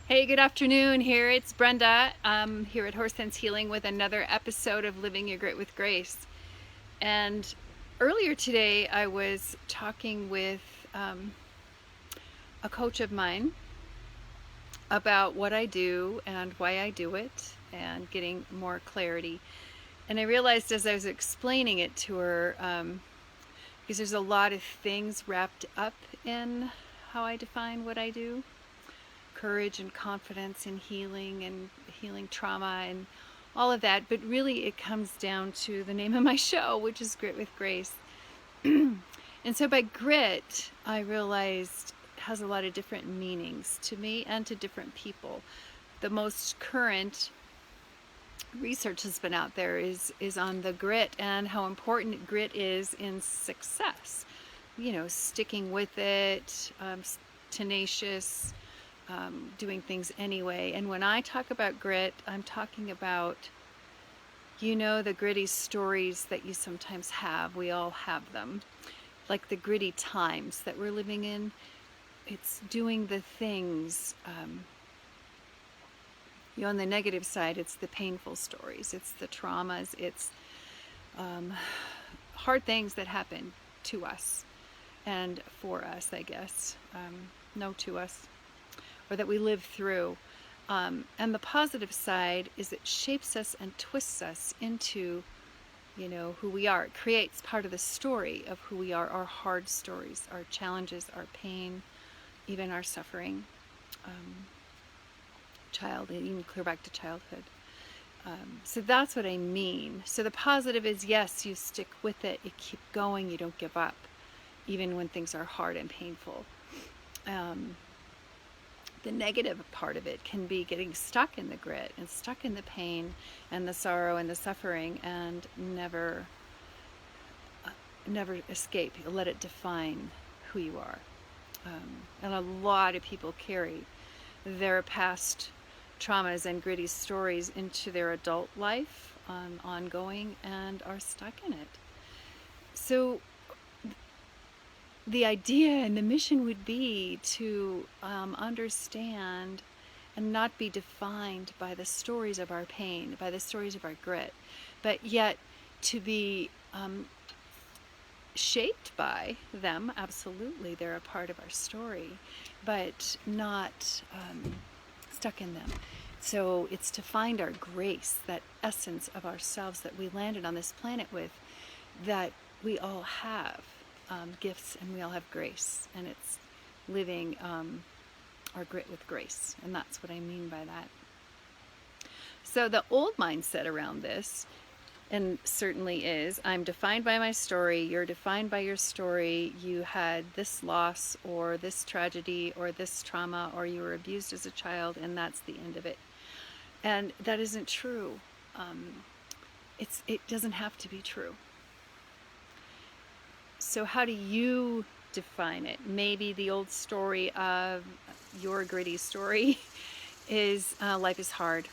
Hey, good afternoon. Here it's Brenda. Here at Horse Sense Healing with another episode of Living Your Grit with Grace. And earlier today, I was talking with a coach of mine about what I do and why I do it, and getting more clarity. And I realized as I was explaining it to her, because there's a lot of things wrapped up in how I define what I do. Courage and confidence in healing and healing trauma and all of that, but really it comes down to the name of my show, which is Grit with Grace. And so by grit, I realized has a lot of different meanings to me and to different people. The most current research has been out there is on the grit and how important grit is in success. Sticking with it, tenacious, doing things anyway. And when I talk about grit, I'm talking about, the gritty stories that you sometimes have. We all have them. Like the gritty times that we're living in. It's doing the things, on the negative side, it's the painful stories. It's the traumas. It's hard things that happen to us and for us, I guess. No, to us. Or that we live through. And the positive side is it shapes us and twists us into, who we are. It creates part of the story of who we are, our hard stories, our challenges, our pain, even our suffering. Even clear back to childhood. So that's what I mean. So the positive is, yes, you stick with it, you keep going, you don't give up, even when things are hard and painful. The negative part of it can be getting stuck in the grit and stuck in the pain and the sorrow and the suffering and never escape. You let it define who you are. And a lot of people carry their past traumas and gritty stories into their adult life, ongoing, and are stuck in it. So the idea and the mission would be to understand and not be defined by the stories of our pain, by the stories of our grit, but yet to be shaped by them. Absolutely, they're a part of our story, but not stuck in them. So it's to find our grace, that essence of ourselves that we landed on this planet with, that we all have. Gifts, and we all have grace, and it's living our grit with grace, and that's what I mean by that. So the old mindset around this, and certainly is, I'm defined by my story, you're defined by your story, you had this loss or this tragedy or this trauma, or you were abused as a child, and that's the end of it. And that isn't true. It doesn't have to be true. So how do you define it? Maybe the old story of your gritty story is life is hard.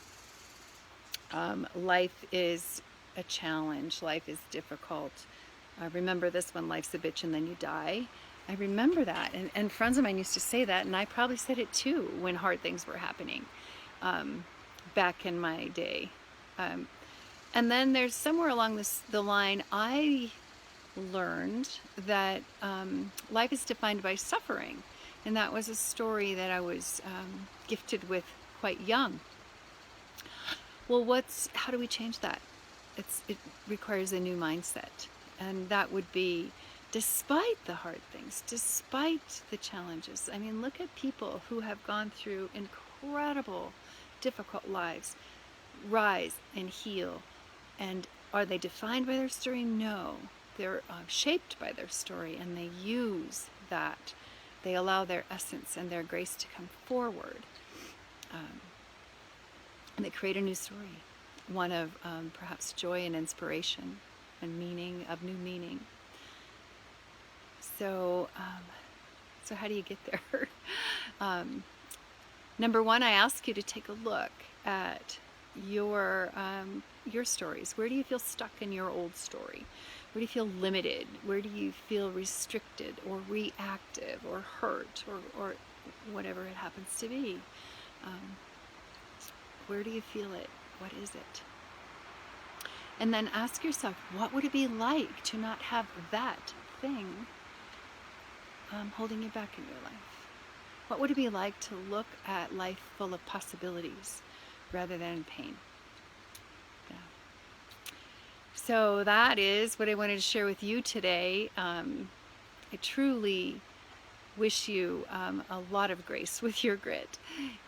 Life is a challenge. Life is difficult. Remember this one, life's a bitch and then you die. I remember that. And friends of mine used to say that, and I probably said it too when hard things were happening back in my day. And then there's somewhere along the line, I learned that life is defined by suffering, and that was a story that I was gifted with quite young. Well, how do we change that? It requires a new mindset, and that would be, despite the hard things, despite the challenges. I mean, look at people who have gone through incredible, difficult lives, rise and heal. And are they defined by their story? No. They're shaped by their story, and they use that. They allow their essence and their grace to come forward. And they create a new story, one of perhaps joy and inspiration and meaning, of new meaning. So how do you get there? Number one, I ask you to take a look at your stories. Where do you feel stuck in your old story? Where do you feel limited? Where do you feel restricted or reactive or hurt or whatever it happens to be? Um, where do you feel it? What is it? And then ask yourself, what would it be like to not have that thing holding you back in your life? What would it be like to look at life full of possibilities rather than in pain? Yeah. So that is what I wanted to share with you today. I truly wish you a lot of grace with your grit.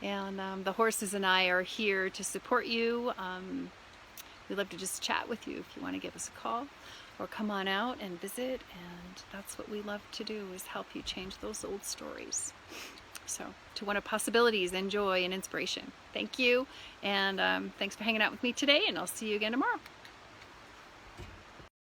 And the horses and I are here to support you. We'd love to just chat with you if you want to give us a call or come on out and visit. And that's what we love to do, is help you change those old stories. So to one of possibilities and joy and inspiration. Thank you. And thanks for hanging out with me today. And I'll see you again tomorrow.